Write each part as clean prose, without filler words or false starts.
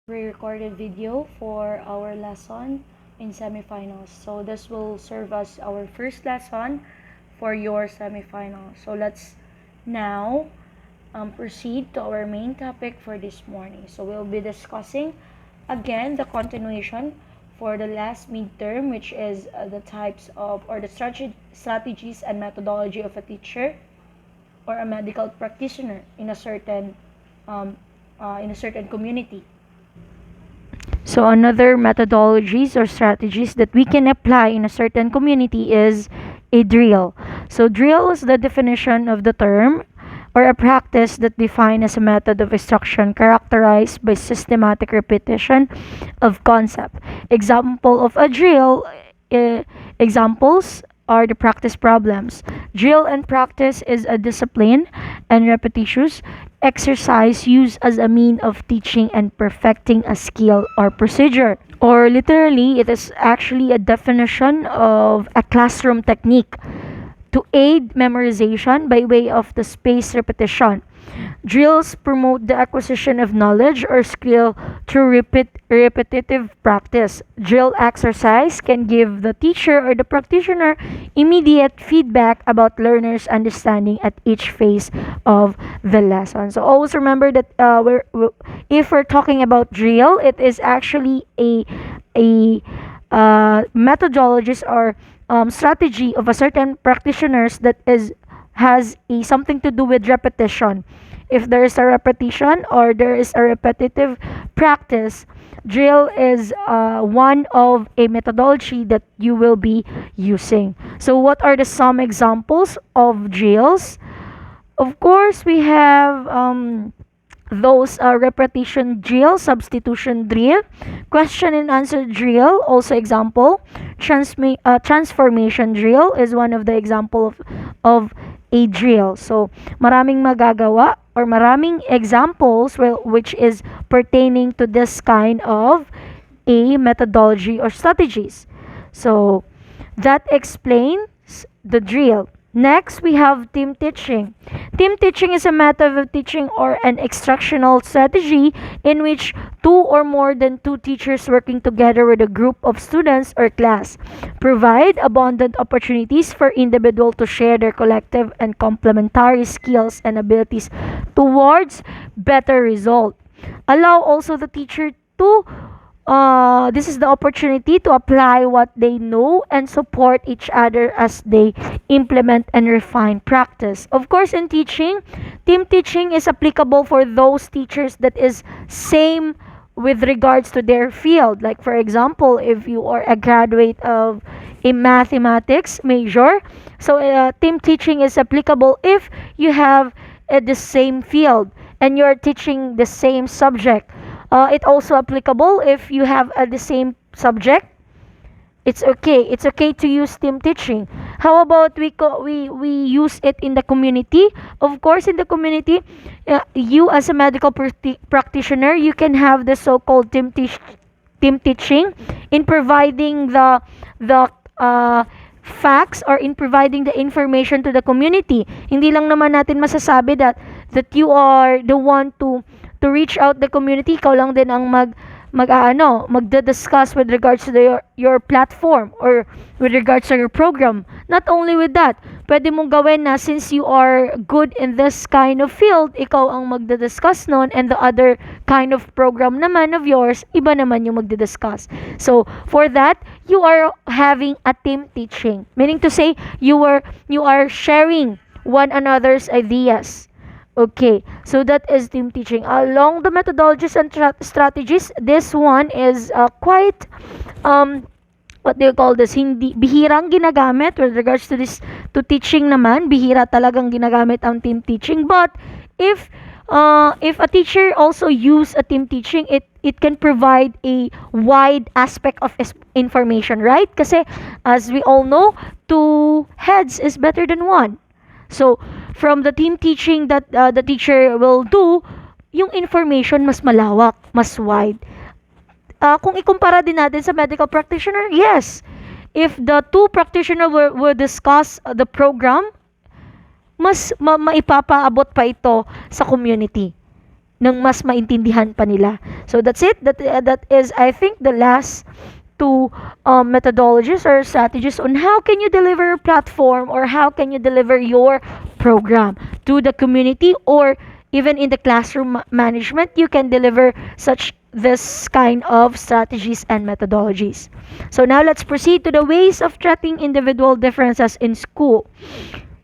pre-recorded video for our lesson in semifinals. So this will serve as our first lesson for your semifinals. So let's now proceed to our main topic for this morning. So we'll be discussing again the continuation for the last midterm, which is the types of or the strategies and methodology of a teacher or a medical practitioner in a certain community. So another methodologies or strategies that we can apply in a certain community is a drill. So drill is the definition of the term or a practice that defined as a method of instruction characterized by systematic repetition of concept. Example of a drill examples are the practice problems. Drill and practice is a discipline and repetitious exercise used as a mean of teaching and perfecting a skill or procedure. Or literally, it is actually a definition of a classroom technique to aid memorization by way of the spaced repetition. Drills promote the acquisition of knowledge or skill through repetitive practice. Drill exercise can give the teacher or the practitioner immediate feedback about learners' understanding at each phase of the lesson. So always remember that if we're talking about drill, it is actually a methodologist or strategy of a certain practitioners that has something to do with repetition. If there is a repetition or there is a repetitive practice, drill is one of a methodology that you will be using. So what are the some examples of drills? Of course, we have those repetition drill, substitution drill, question and answer drill, also example. Transformation drill is one of the example of a drill. So, maraming magagawa or maraming examples which is pertaining to this kind of a methodology or strategies. So, that explains the drill. Next, we have team teaching. Team teaching is a method of teaching or an instructional strategy in which two or more than two teachers working together with a group of students or class provide abundant opportunities for individual to share their collective and complementary skills and abilities towards better result. Allow also the teacher to this is the opportunity to apply what they know and support each other as they implement and refine practice. Of course, in teaching, team teaching is applicable for those teachers that is same with regards to their field. Like for example, if you are a graduate of a mathematics major, so team teaching is applicable if you have the same field and you are teaching the same subject. It also applicable if you have the same subject. It's okay. It's okay to use team teaching. How about we use it in the community? Of course, in the community, you as a medical practitioner, you can have the so-called team teaching in providing the facts or in providing the information to the community. Hindi lang naman natin masasabi that you are the one to reach out the community, ikaw lang din ang magda-discuss with regards to your platform or with regards to your program. Not only with that, pwede mong gawin na since you are good in this kind of field, ikaw ang magda-discuss nun and the other kind of program naman of yours, iba naman yung magda-discuss. So, for that, you are having a team teaching. Meaning to say, you are sharing one another's ideas. Okay, so that is team teaching. Along the methodologies and strategies, this one is quite what do you call this? Hindi bihirang ginagamit with regards to this to teaching naman. Bihira talagang ginagamit ang team teaching. But if a teacher also use a team teaching, it can provide a wide aspect of information, right? Kasi as we all know, two heads is better than one. So, from the team teaching that the teacher will do, yung information mas malawak, mas wide. Kung ikumpara din natin sa medical practitioner, yes. If the two practitioner will discuss the program, mas maipapaabot pa ito sa community. nang mas maintindihan pa nila. So that's it. That is, I think, the last two methodologies or strategies on how can you deliver a platform or how can you deliver your program to the community, or even in the classroom management you can deliver such this kind of strategies and methodologies. So now let's proceed to the ways of treating individual differences in school.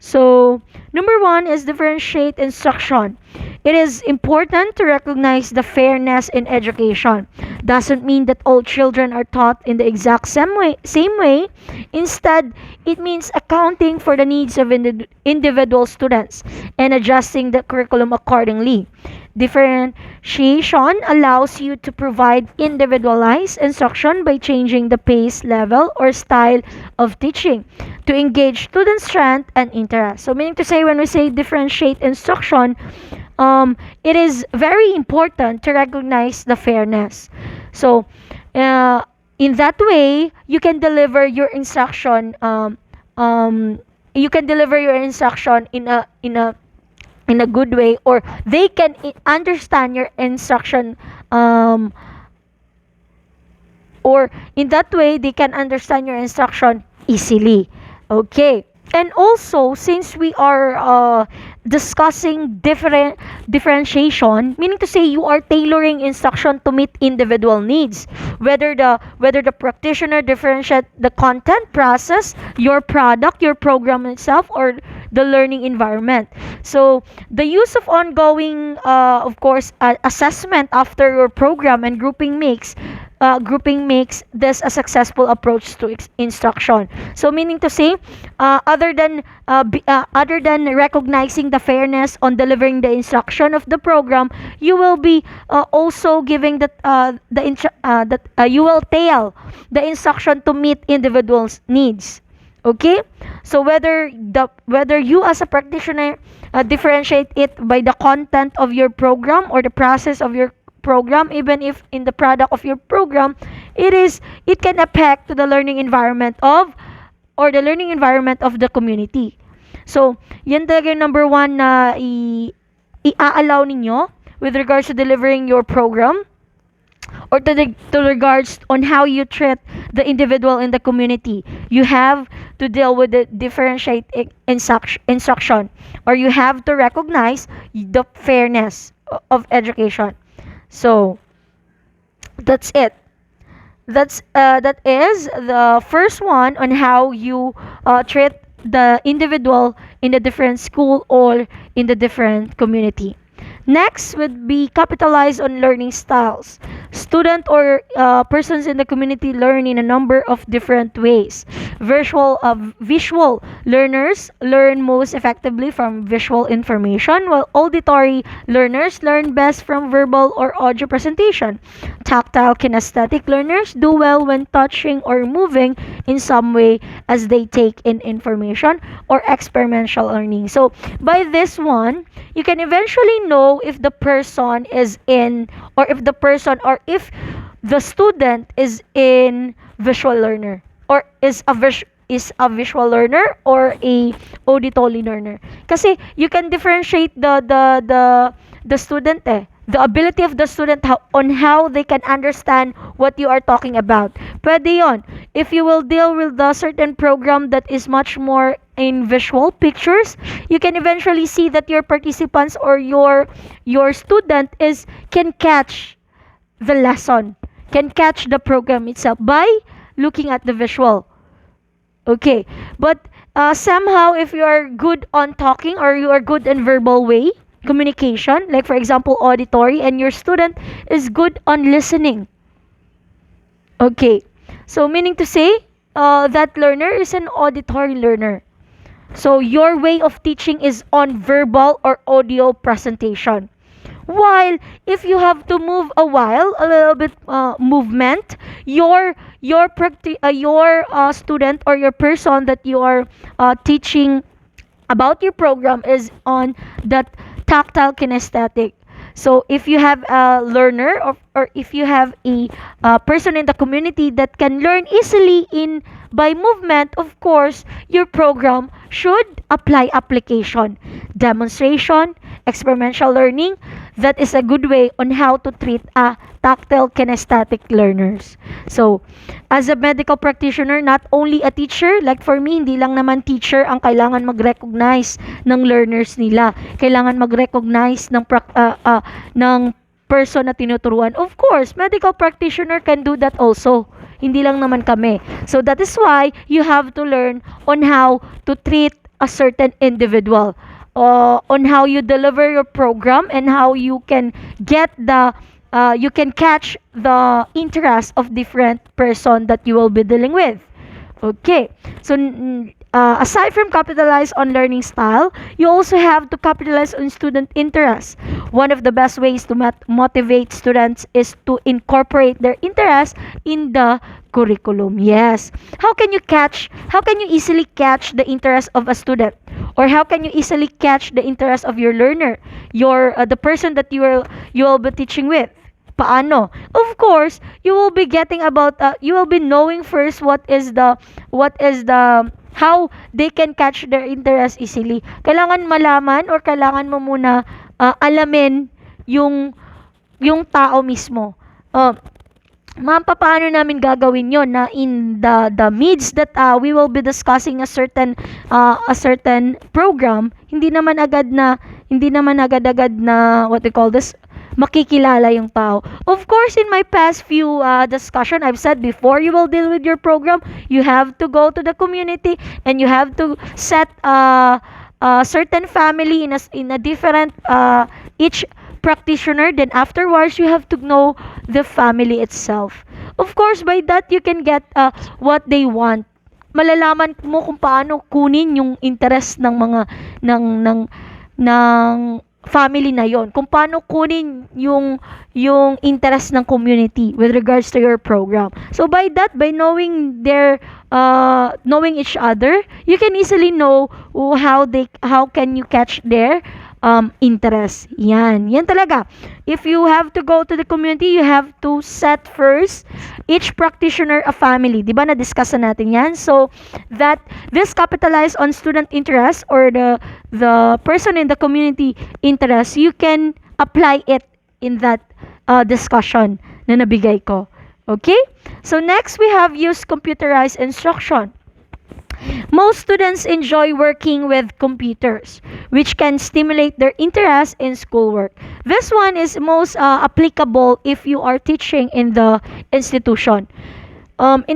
So, number one is differentiate instruction. It is important to recognize the fairness in education. Doesn't mean that all children are taught in the exact same way. Instead, it means accounting for the needs of individual students and adjusting the curriculum accordingly. Differentiation allows you to provide individualized instruction by changing the pace, level, or style of teaching to engage student strength and interest. So, meaning to say, when we say differentiate instruction, it is very important to recognize the fairness. So, in that way, you can deliver your instruction. You can deliver your instruction in a good way, or they can understand your instruction, or in that way they can understand your instruction easily. Okay. And also, since we are discussing differentiation, meaning to say you are tailoring instruction to meet individual needs, whether the practitioner differentiate the content, process, your product, your program itself, or the learning environment. So the use of ongoing, of course, assessment after your program and grouping makes this a successful approach to instruction. So, meaning to say, other than recognizing the fairness on delivering the instruction of the program, you will be also giving you will tailor the instruction to meet individuals' needs. Okay, so whether you as a practitioner differentiate it by the content of your program or the process of your program, even if in the product of your program, it can affect to the learning environment of the community. So, yan talaga yung number one na i-allow ninyo with regards to delivering your program, or to regards on how you treat the individual in the community. You have to deal with the differentiate instruction, or you have to recognize the fairness of education. So that's it. That is the first one on how you treat the individual in the different school or in the different community. Next would be capitalize on learning styles. Student or persons in the community learn in a number of different ways. Visual learners learn most effectively from visual information, while auditory learners learn best from verbal or audio presentation. Tactile kinesthetic learners do well when touching or moving in some way as they take in information, or experiential learning. So, by this one, you can eventually know if the person is in, or if the student is in visual learner, or is a visual learner or a auditory learner. Kasi you can differentiate the student, the ability of the student on how they can understand what you are talking about. Pwede yon. If you will deal with the certain program that is much more in visual pictures, you can eventually see that your participants or your student can catch the lesson, can catch the program itself by looking at the visual. Okay, but somehow if you are good on talking, or you are good in verbal way communication, like for example auditory, and your student is good on listening. Okay, so meaning to say, that learner is an auditory learner. So your way of teaching is on verbal or audio presentation. While if you have to move a little bit movement, your student or your person that you are teaching about your program is on that tactile kinesthetic. So if you have a learner, or if you have a person in the community that can learn easily in by movement, of course your program should apply application, demonstration, experiential learning. that is a good way on how to treat a tactile kinesthetic learners. So, as a medical practitioner, not only a teacher, like for me, hindi lang naman teacher ang kailangan mag-recognize ng learners nila. Kailangan mag-recognize ng person na tinuturuan. Of course, medical practitioner can do that also. Hindi lang naman kami. So that is why you have to learn on how to treat a certain individual. On how you deliver your program and how you can get you can catch the interest of different person that you will be dealing with. Okay, so aside from capitalize on learning style, you also have to capitalize on student interest. One of the best ways to motivate students is to incorporate their interest in the curriculum. Yes. How can you easily catch the interest of a student? Or how can you easily catch the interest of your learner, the person that you will be teaching with? Paano? Of course, you will be knowing first what is the how they can catch their interest easily. Kailangan malaman or kailangan mo muna alamin yung tao mismo. Ma'am, paano namin gagawin yon na in the midst that we will be discussing a certain program, hindi naman agad na what we call this, makikilala yung tao. Of course, in my past few discussion, I've said before you will deal with your program, you have to go to the community and you have to set a certain family in a different each practitioner. Then afterwards, you have to know the family itself. Of course, by that you can get what they want. Malalaman mo kung paano kunin yung interest ng mga ng family na yon, kung paano kunin yung interest ng community with regards to your program. So by knowing knowing each other, you can easily know how can you catch their interest. Yan talaga. If you have to go to the community, you have to set first each practitioner a family. Diba na-discuss na natin yan? So that this capitalize on student interest or the person in the community interest, you can apply it in that discussion na nabigay ko. Okay? So next we have use computerized instruction. Most students enjoy working with computers, which can stimulate their interest in schoolwork. This one is most applicable if you are teaching in the institution. If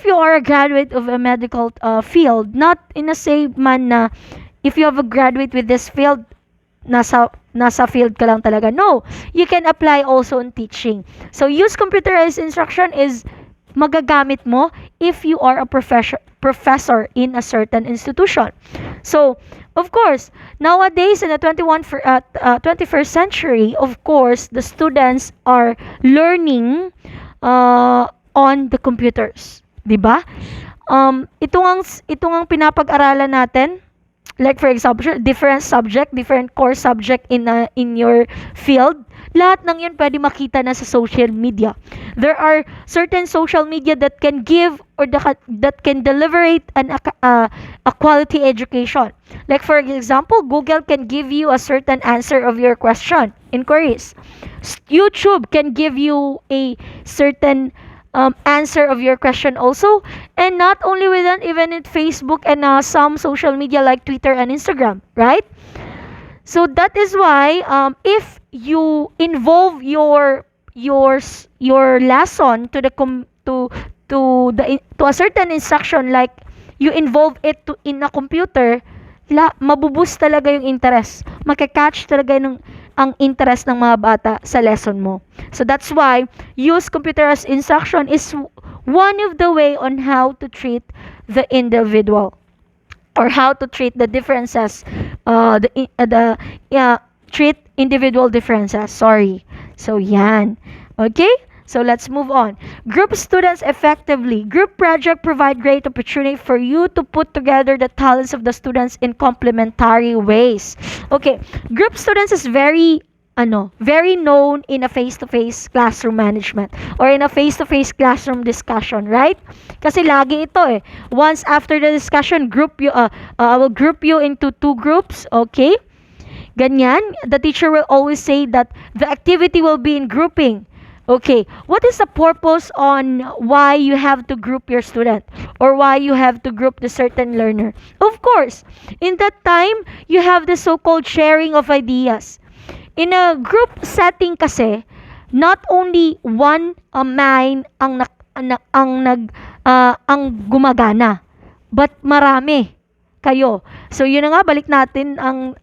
you are a graduate of a medical field, not in a same man na if you have a graduate with this field, nasa field ka lang talaga. No, you can apply also in teaching. So use computerized instruction is magagamit mo if you are a professor in a certain institution. So, of course, nowadays in the 21st century, of course, the students are learning on the computers, 'di ba? Ito ang pinapag-aralan natin. Like for example, different core subject in your field. Lahat ng yun pwede makita na sa social media. There are certain social media that can give or that can deliberate a quality education. Like for example, Google can give you a certain answer of your question, inquiries. YouTube can give you a certain answer of your question also. And not only with that, even in Facebook and some social media like Twitter and Instagram, right? So that is why if you involve your lesson to a certain instruction, like you involve it in a computer, mabuboost talaga yung interest. Makakatch talaga ang interest ng mga bata sa lesson mo. So that's why use computerized instruction is one of the way on how to treat the individual or how to treat the differences, treat individual differences. Sorry. So yan. Okay? So let's move on. Group students effectively. Group project provide great opportunity for you to put together the talents of the students in complementary ways. Okay, group students is very known in a face-to-face classroom management or in a face-to-face classroom discussion, right? Kasi lagi ito Once after the discussion, I will group you into two groups, okay? Ganyan, the teacher will always say that the activity will be in grouping. Okay, what is the purpose on why you have to group your student or why you have to group the certain learner? Of course, in that time, you have the so-called sharing of ideas. In a group setting kasi, not only one mind ang gumagana, but marami kayo. So yun na nga, balik natin ang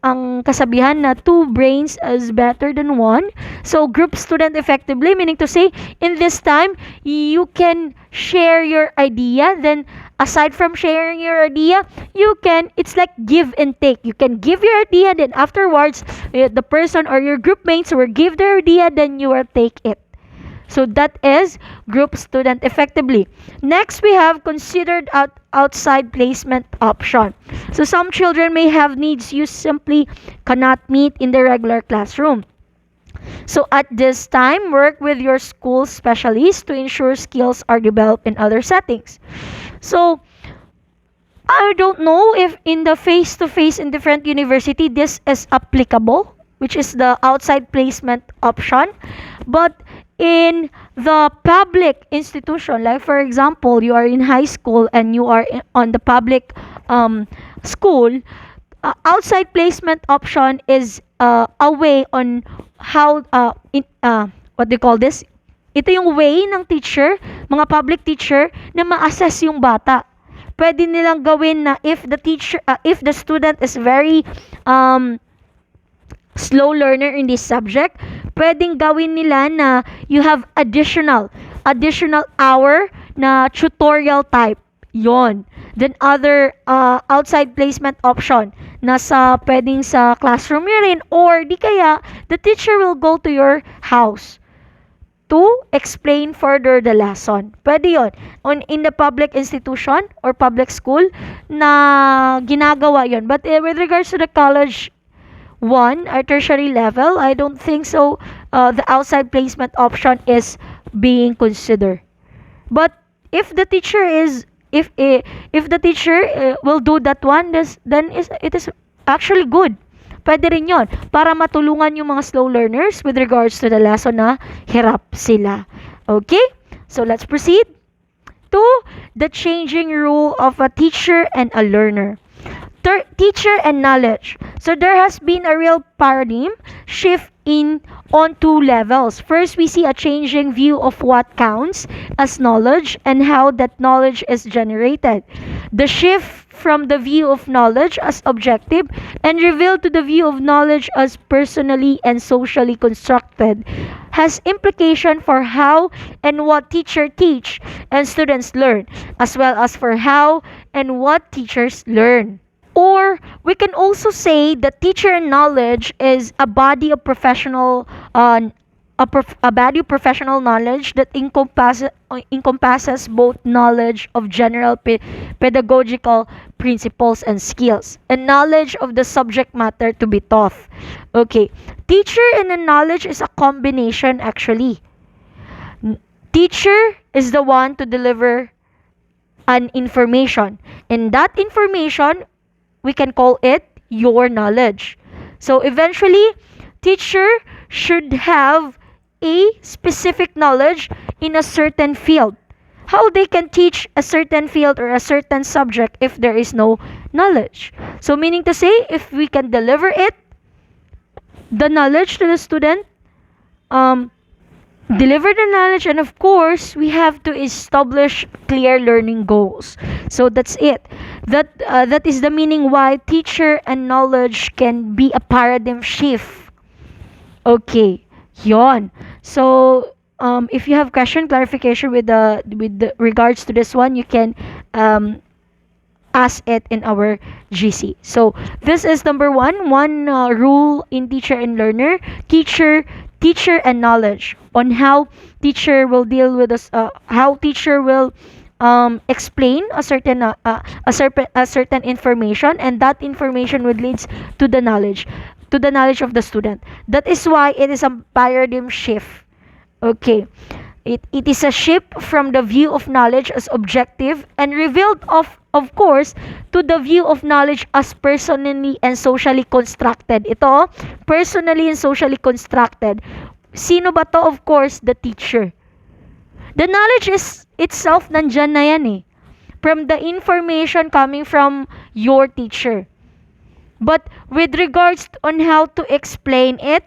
kasabihan na two brains is better than one. So group student effectively, meaning to say in this time you can share your idea. Then aside from sharing your idea, it's like give and take. You can give your idea, then afterwards the person or your group mates will give their idea, then you will take it. So that is group student effectively. Next, we have considered outside placement option. So some children may have needs you simply cannot meet in the regular classroom. So at this time, work with your school specialist to ensure skills are developed in other settings. So I don't know if in the face-to-face in different university this is applicable, which is the outside placement option. But in the public institution, like for example, you are in high school and you are on the public school, outside placement option is a way on how, what do you call this? Ito yung way ng teacher, mga public teacher, na ma-assess yung bata. Pwede nilang gawin na if the student is very slow learner in this subject, pwedeng gawin nila na you have additional hour na tutorial type. Yon. Then other outside placement option pwedeng sa classroom nyo rin, or di kaya the teacher will go to your house to explain further the lesson. Pwede yun. In the public institution or public school na ginagawa yon. But with regards to the college one or tertiary level, I don't think so the outside placement option is being considered. But if the teacher will do that one, then it is actually good. Pwede rin yon para matulungan yung mga slow learners with regards to the lesson na hirap sila. Okay? So let's proceed to the changing role of a teacher and a learner. Teacher and knowledge. So there has been a real paradigm shift on two levels. First, we see a changing view of what counts as knowledge and how that knowledge is generated. The shift from the view of knowledge as objective and revealed to the view of knowledge as personally and socially constructed has implication for how and what teachers teach and students learn, as well as for how and what teachers learn. Or we can also say that teacher knowledge is a body of professional knowledge that encompasses both knowledge of general pedagogical principles and skills and knowledge of the subject matter to be taught. Okay, teacher and the knowledge is a combination actually. Teacher is the one to deliver an information, and that information we can call it your knowledge. So eventually, teacher should have a specific knowledge in a certain field. How they can teach a certain field or a certain subject if there is no knowledge? So meaning to say, if we can deliver the knowledge to the student, deliver the knowledge, and of course we have to establish clear learning goals. So that's it. That is the meaning why teacher and knowledge can be a paradigm shift. Okay, yon. So if you have question, clarification with the regards to this one, you can ask it in our GC. So this is number one rule in teacher and learner, teacher and knowledge, on how teacher will deal with us, how teacher will explain a certain information, and that information would leads to the knowledge of the student. That is why it is a paradigm shift. Okay, It is a shift from the view of knowledge as objective and revealed of course to the view of knowledge as personally and socially constructed. Ito, personally and socially constructed. Sino ba to? Of course, the teacher. The knowledge is itself nandyan na yan eh. From the information coming from your teacher. But with regards on how to explain it,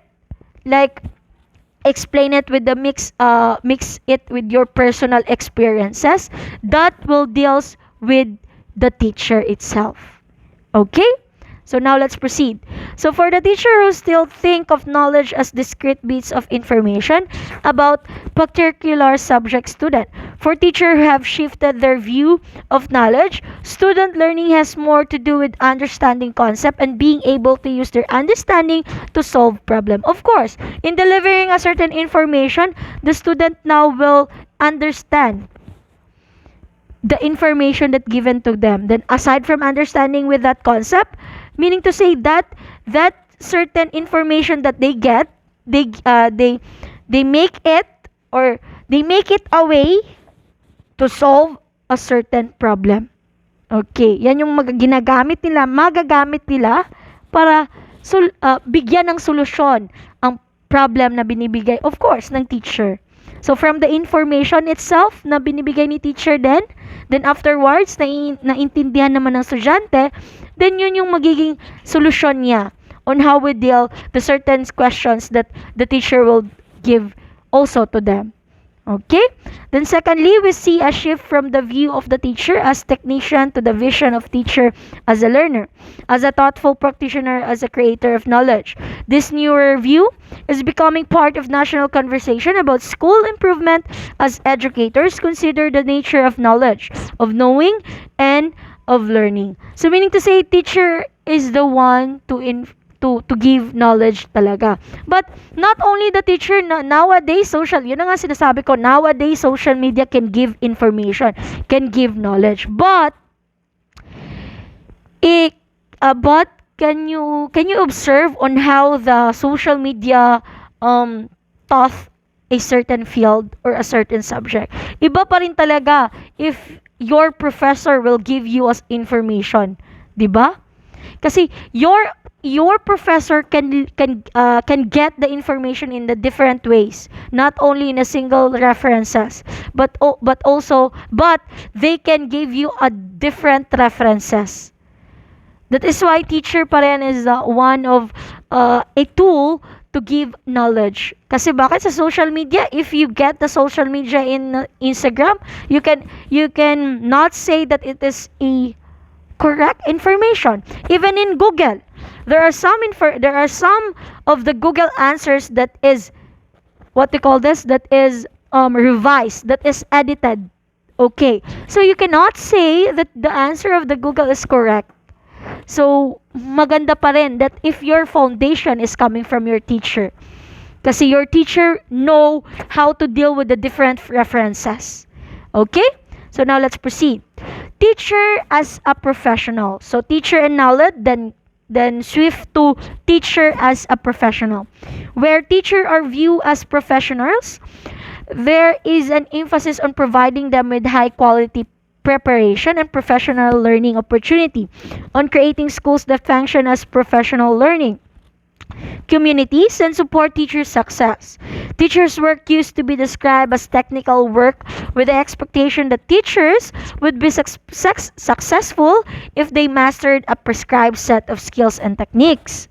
like explain it with the mix it with your personal experiences, that will deals with the teacher itself. Okay? So now let's proceed. So for the teacher who still think of knowledge as discrete bits of information about particular subject student, for teacher who have shifted their view of knowledge, student learning has more to do with understanding concept and being able to use their understanding to solve problem. Of course, in delivering a certain information, the student now will understand the information that given to them. Then aside from understanding with that concept, meaning to say that that certain information that they get, they make it, or they make it a way to solve a certain problem. Okay, yan yung magagamit nila para bigyan ng solusyon ang problem na binibigay, of course, ng teacher. So from the information itself na binibigay ni teacher then afterwards, naintindihan naman ng estudyante, then yun yung magiging solusyon niya on how we deal the certain questions that the teacher will give also to them. Okay? Then secondly, we see a shift from the view of the teacher as technician to the vision of teacher as a learner, as a thoughtful practitioner, as a creator of knowledge. This newer view is becoming part of national conversation about school improvement as educators consider the nature of knowledge, of knowing, and of learning. So meaning to say, teacher is the one to give knowledge talaga. But not only the teacher, nowadays yun na nga sinasabi ko, nowadays social media can give information, can give knowledge. But can you observe on how the social media taught a certain field or a certain subject? Iba pa rin talaga if your professor will give you as information, 'di ba? Kasi your professor can get the information in the different ways, not only in a single references, but they can give you a different references. That is why teacher pa rin is one of a tool to give knowledge. Kasi bakit sa social media, if you get the social media in Instagram, you can not say that it is a correct information. Even in Google, there are some of the Google answers that is what they call this, that is revised, that is edited. Okay, so you cannot say that the answer of the Google is correct. So maganda pa rin that if your foundation is coming from your teacher, kasi your teacher know how to deal with the different references. Okay, so now let's proceed. Teacher as a professional. So teacher and knowledge, then swift to teacher as a professional. Where teacher are viewed as professionals, there is an emphasis on providing them with high quality preparation and professional learning opportunity, on creating schools that function as professional learning communities and support teacher success. Teachers' work used to be described as technical work with the expectation that teachers would be successful if they mastered a prescribed set of skills and techniques.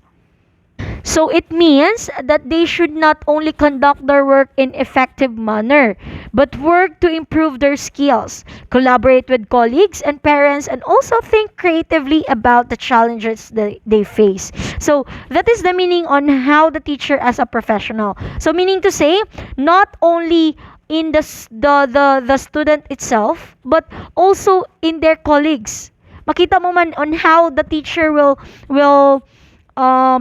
So it means that they should not only conduct their work in effective manner, but work to improve their skills, collaborate with colleagues and parents, and also think creatively about the challenges that they face. So that is the meaning on how the teacher as a professional. So meaning to say, not only in the student itself, but also in their colleagues. Makita mo man on how the teacher will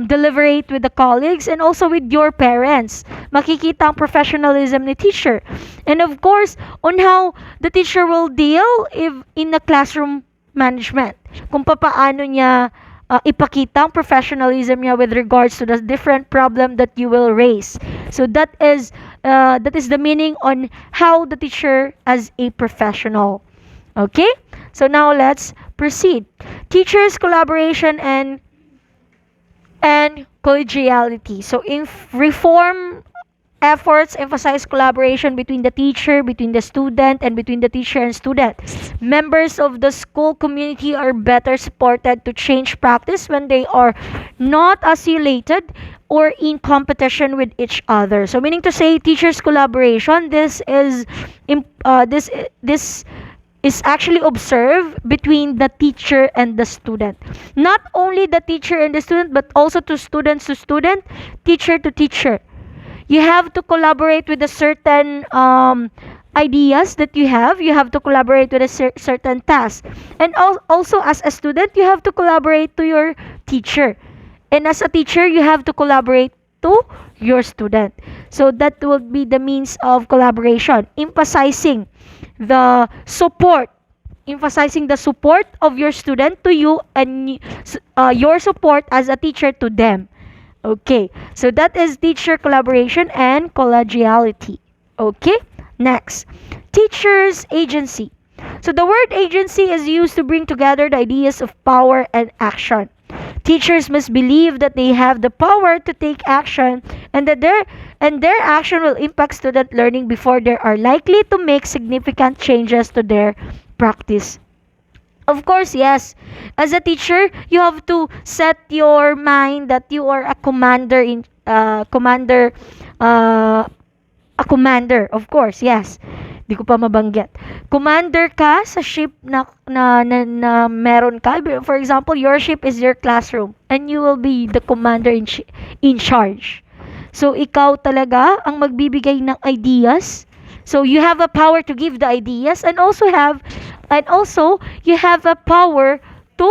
deliberate with the colleagues and also with your parents. Makikita ang professionalism ni teacher. And of course, on how the teacher will deal if in the classroom management. Kung paano niya ipakita ang professionalism niya with regards to the different problem that you will raise. So that is That is the meaning on how the teacher as a professional. Okay? So now let's proceed. Teachers collaboration and collegiality. So in reform efforts emphasize collaboration between the teacher, between the student, and between the teacher and student. Members of the school community are better supported to change practice when they are not isolated or in competition with each other. So meaning to say, teachers collaboration. This is actually observed between the teacher and the student. Not only the teacher and the student, but also to student, teacher to teacher. You have to collaborate with a certain ideas that you have. You have to collaborate with a certain task. And also as a student, you have to collaborate to your teacher. And as a teacher, you have to collaborate to your student. So that will be the means of collaboration, the support emphasizing the support of your student to you, and your support as a teacher to them. Okay, so that is teacher collaboration and collegiality. Okay, next, teacher's agency. So the word agency is used to bring together the ideas of power and action. Teachers must believe that they have the power to take action, and that their action will impact student learning before they are likely to make significant changes to their practice. Of course, yes. As a teacher, you have to set your mind that you are a commander, of course, yes. Di ko pa mabanggit. Commander ka sa ship na meron ka. For example, your ship is your classroom and you will be the commander in charge. So, ikaw talaga ang magbibigay ng ideas. So, you have a power to give the ideas, and also you have a power to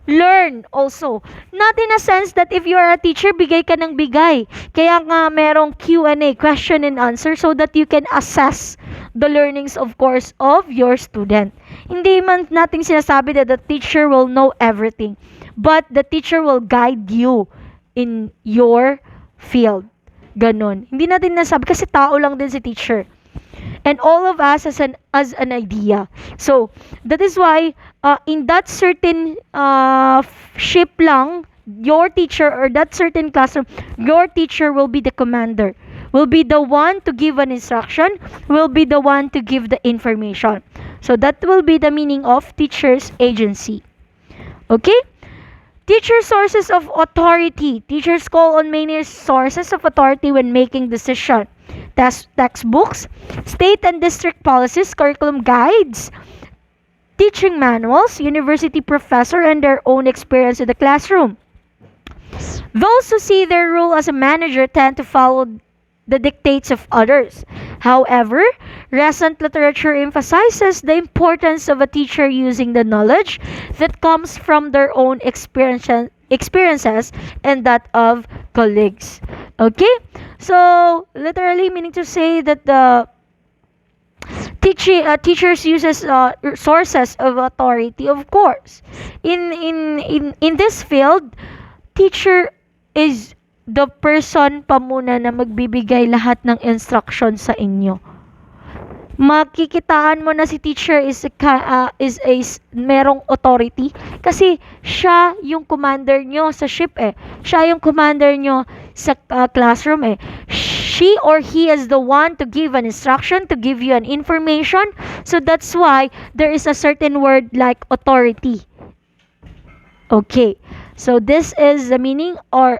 learn also. Not in a sense that if you are a teacher, bigay ka ng bigay. Kaya nga merong Q&A, question and answer, so that you can assess the learnings, of course, of your student. Hindi man nating sinasabi that the teacher will know everything, but the teacher will guide you in your field. Ganon. Hindi natin nasabi kasi tao lang din si teacher. And all of us as an idea. So, that is why in that certain ship lang, your teacher, or that certain classroom, your teacher will be the commander. Will be the one to give an instruction, will be the one to give the information. So, that will be the meaning of teacher's agency. Okay? Teacher sources of authority. Teachers call on many sources of authority when making decisions. Textbooks, state and district policies, curriculum guides, teaching manuals, university professor, and their own experience in the classroom. Those who see their role as a manager tend to follow the dictates of others. However, recent literature emphasizes the importance of a teacher using the knowledge that comes from their own experiences and that of colleagues. Okay? So, literally meaning to say that the teachers uses sources of authority. Of course, in this field, teacher is the person pa muna na magbibigay lahat ng instruction sa inyo. Makikitaan mo na si teacher is merong authority kasi siya yung commander nyo sa ship eh. Siya yung commander nyo sa classroom eh. She or he is the one to give an instruction, to give you an information. So that's why there is a certain word like authority. Okay. So this is the meaning, or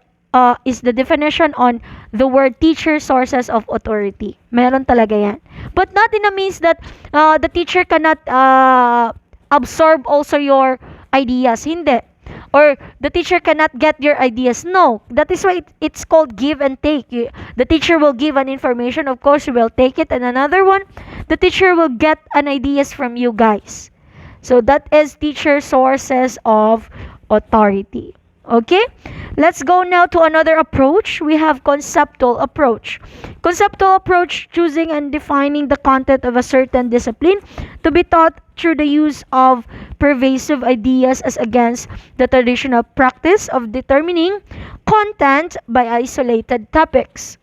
is the definition on the word teacher sources of authority. Meron talaga yan. But not in a means that the teacher cannot absorb also your ideas. Hindi. Or the teacher cannot get your ideas. No. That is why it's called give and take. The teacher will give an information. Of course, you will take it. And another one, the teacher will get an ideas from you guys. So that is teacher sources of authority. Okay? Let's go now to another approach. We have conceptual approach. Conceptual approach, choosing and defining the content of a certain discipline to be taught through the use of pervasive ideas as against the traditional practice of determining content by isolated topics.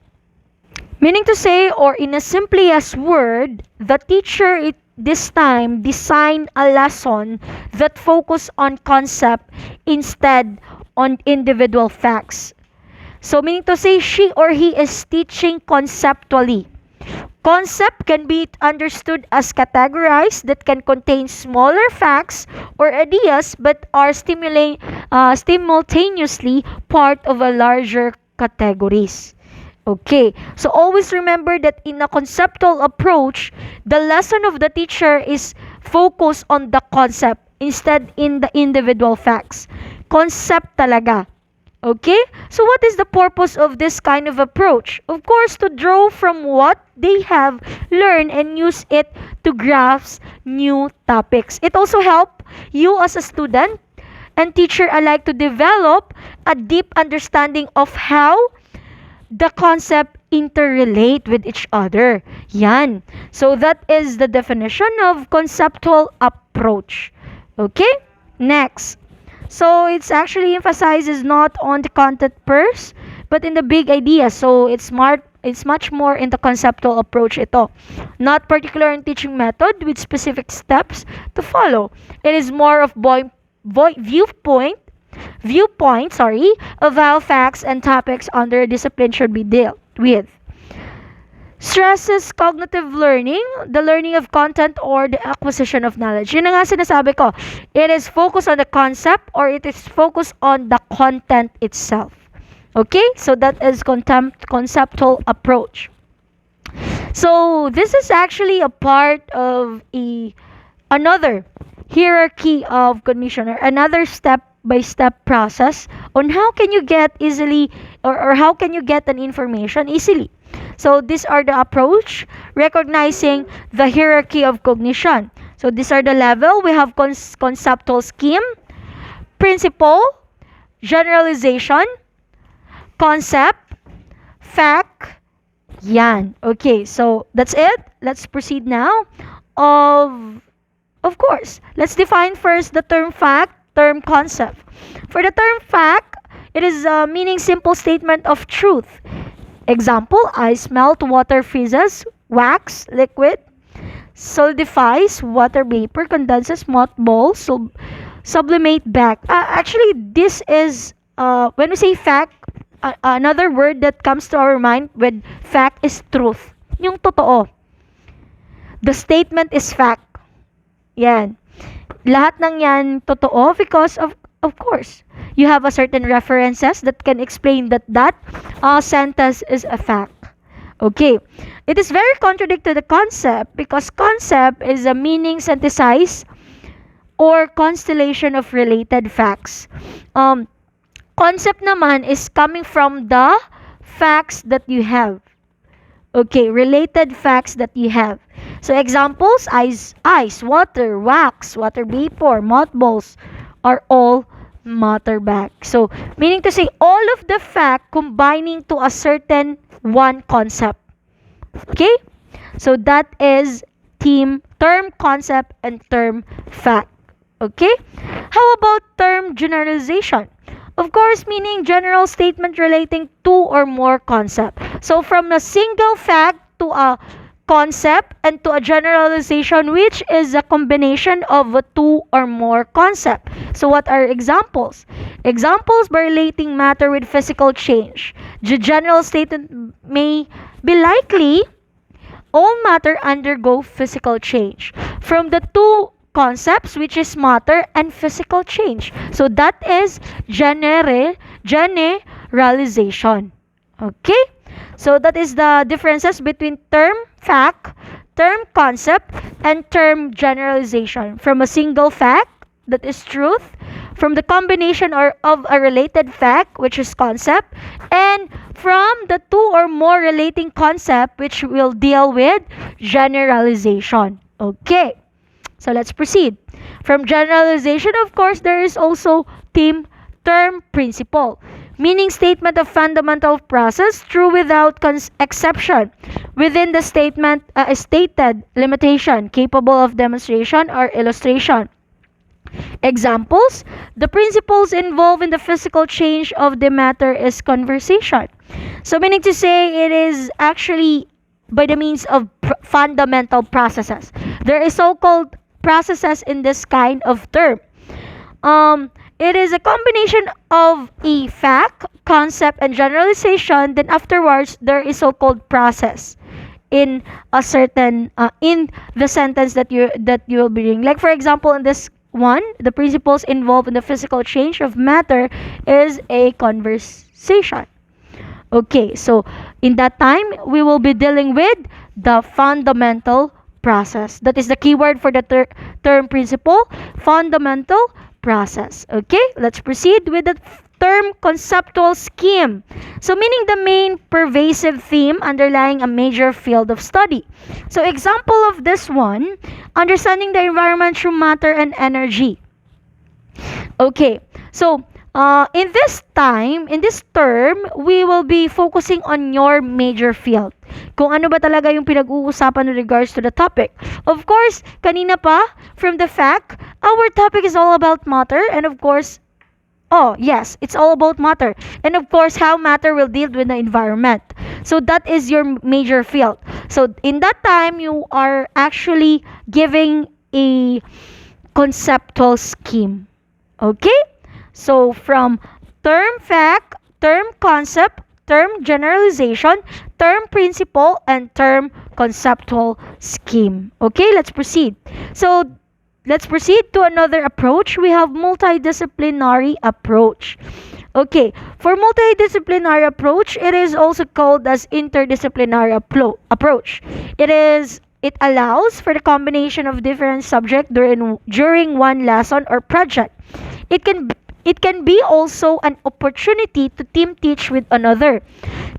Meaning to say, or in a simplest word, the teacher this time designed a lesson that focus on concept instead on individual facts. So meaning to say, she or he is teaching conceptually. Concept can be understood as categorized that can contain smaller facts or ideas but are simultaneously part of a larger categories. Okay, so always remember that in a conceptual approach, the lesson of the teacher is focused on the concept instead in the individual facts. Concept talaga. Okay? So what is the purpose of this kind of approach? Of course, to draw from what they have learned and use it to grasp new topics. It also helps you as a student and teacher alike to develop a deep understanding of how the concept interrelate with each other. Yan. So that is the definition of conceptual approach. Okay? Next. So it's actually emphasizes not on the content first, but in the big idea. So it's much more in the conceptual approach ito. Not particular in teaching method with specific steps to follow. It is more of viewpoint of how facts and topics under a discipline should be dealt with. Stresses cognitive learning, the learning of content or the acquisition of knowledge. Yun na nga sinasabi ko. It is focused on the concept or it is focused on the content itself. Okay? So that is conceptual approach. So this is actually a part of another hierarchy of cognition or another step-by-step process on how can you get easily or how can you get an information easily. So these are the approach, recognizing the hierarchy of cognition. So these are the level. We have conceptual scheme, principle, generalization, concept, fact, yan. Okay, so that's it. Let's proceed now. Of course, let's define first the term fact, term concept. For the term fact, it is a meaning simple statement of truth. Example, ice melt, water freezes, wax, liquid, solidifies, water vapor, condenses, mothballs, sublimate back. Actually, this is, when we say fact, another word that comes to our mind with fact is truth. Yung totoo. The statement is fact. Yan. Lahat ng yan totoo because of course, you have a certain references that can explain that sentence is a fact. Okay. It is very contradictory to the concept because concept is a meaning synthesized or constellation of related facts. Concept naman is coming from the facts that you have. Okay, related facts that you have. So examples, ice, water, wax, water vapor, mothballs are all matter back. So, meaning to say, all of the fact combining to a certain one concept. Okay? So, that is term concept and term fact. Okay? How about term generalization? Of course, meaning general statement relating two or more concept. So, from a single fact to a concept and to a generalization which is a combination of two or more concept. So what are examples? Examples by relating matter with physical change. The general statement may be likely all matter undergo physical change. From the two concepts which is matter and physical change. So that is generalization. Okay? So that is the differences between term fact, term concept, and term generalization. From a single fact, that is truth, from the combination of a related fact, which is concept, and from the two or more relating concept, which will deal with generalization. Okay, so let's proceed. From generalization, of course, there is also term principle. Meaning statement of fundamental process, true without exception. Within the statement, stated limitation, capable of demonstration or illustration. Examples: the principles involved in the physical change of the matter is conversation. So, meaning to say, it is actually by the means of fundamental processes. There is so-called processes in this kind of term. It is a combination of a fact, concept, and generalization. Then afterwards, there is so-called process in a certain in the sentence that you will be reading. Like for example, in this one, the principles involved in the physical change of matter is a conversation. Okay, so in that time, we will be dealing with the fundamental process. That is the keyword for the term principle, fundamental process. Okay, let's proceed with the term conceptual scheme. So, meaning the main pervasive theme underlying a major field of study. So, example of this one, understanding the environment through matter and energy. Okay, so in this term, we will be focusing on your major field. Kung ano ba talaga yung pinag-uusapan in regards to the topic. Of course, kanina pa, from the fact, our topic is all about matter, and of course, oh, yes, it's all about matter. And of course, how matter will deal with the environment. So that is your major field. So in that time, you are actually giving a conceptual scheme. Okay? So from term fact, term concept, term generalization, term principle, and term conceptual scheme. Okay, let's proceed. So let's proceed to another approach. We have multidisciplinary approach. Okay, for multidisciplinary approach, it is also called as interdisciplinary approach. It allows for the combination of different subjects during one lesson or project. It can be also an opportunity to team teach with another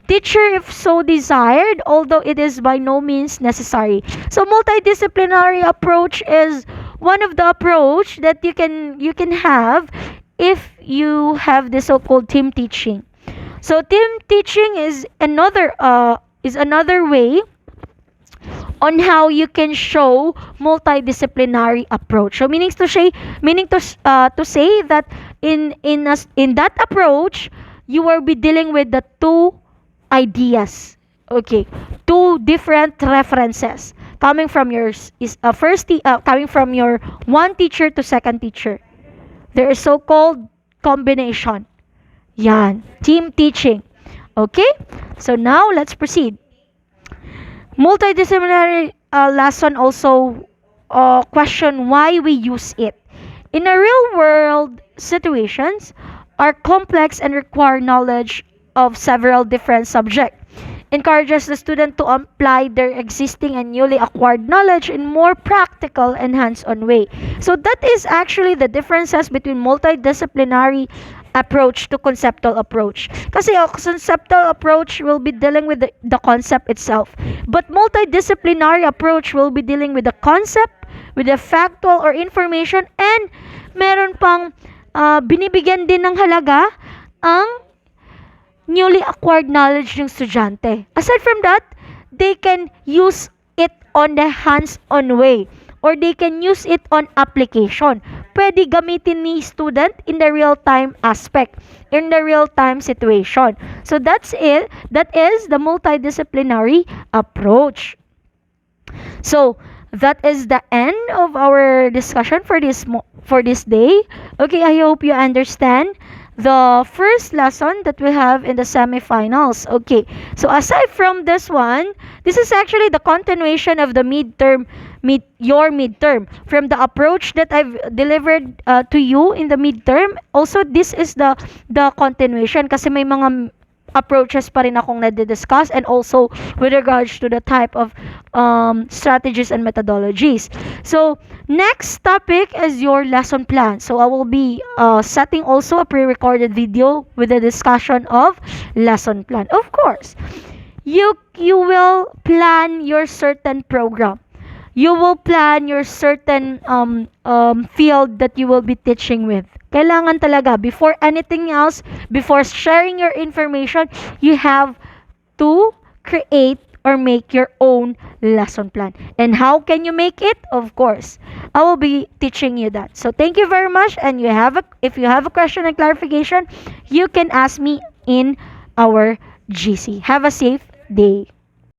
teacher if so desired, although it is by no means necessary. So multidisciplinary approach is one of the approach that you can have if you have the so-called team teaching. So team teaching is another way on how you can show multidisciplinary approach. So meaning to say that in that approach, you will be dealing with the two ideas. Okay, two different references coming from coming from your one teacher to second teacher. There is so-called combination. Yan, team teaching. Okay? So now let's proceed. Multidisciplinary lesson also question why we use it. In a real world situations are complex and require knowledge of several different subjects. Encourages the student to apply their existing and newly acquired knowledge in more practical and hands-on way. So that is actually the differences between multidisciplinary approach to conceptual approach. Kasi a conceptual approach will be dealing with the concept itself. But multidisciplinary approach will be dealing with the concept, with the factual or information, and meron pang binibigyan din ng halaga ang newly acquired knowledge ng estudyante. Aside from that, they can use it on the hands-on way or they can use it on application. Pwede gamitin ni student in the real-time aspect, in the real-time situation. So that's it. That is the multidisciplinary approach. So that is the end of our discussion for this day. Okay, I hope you understand the first lesson that we have in the semifinals. Okay, so aside from this one, this is actually the continuation of the your midterm. From the approach that I've delivered to you in the midterm, also this is the continuation kasi may mga approaches pa rin akong nadidiscuss and also with regards to the type of strategies and methodologies. So, next topic is your lesson plan. So, I will be setting also a pre-recorded video with a discussion of lesson plan. Of course, you will plan your certain program. You will plan your certain field that you will be teaching with. Kailangan talaga, before anything else, before sharing your information, you have to create or make your own lesson plan. And how can you make it? Of course, I will be teaching you that. So thank you very much, and if you have a question and clarification, you can ask me in our GC. Have a safe day.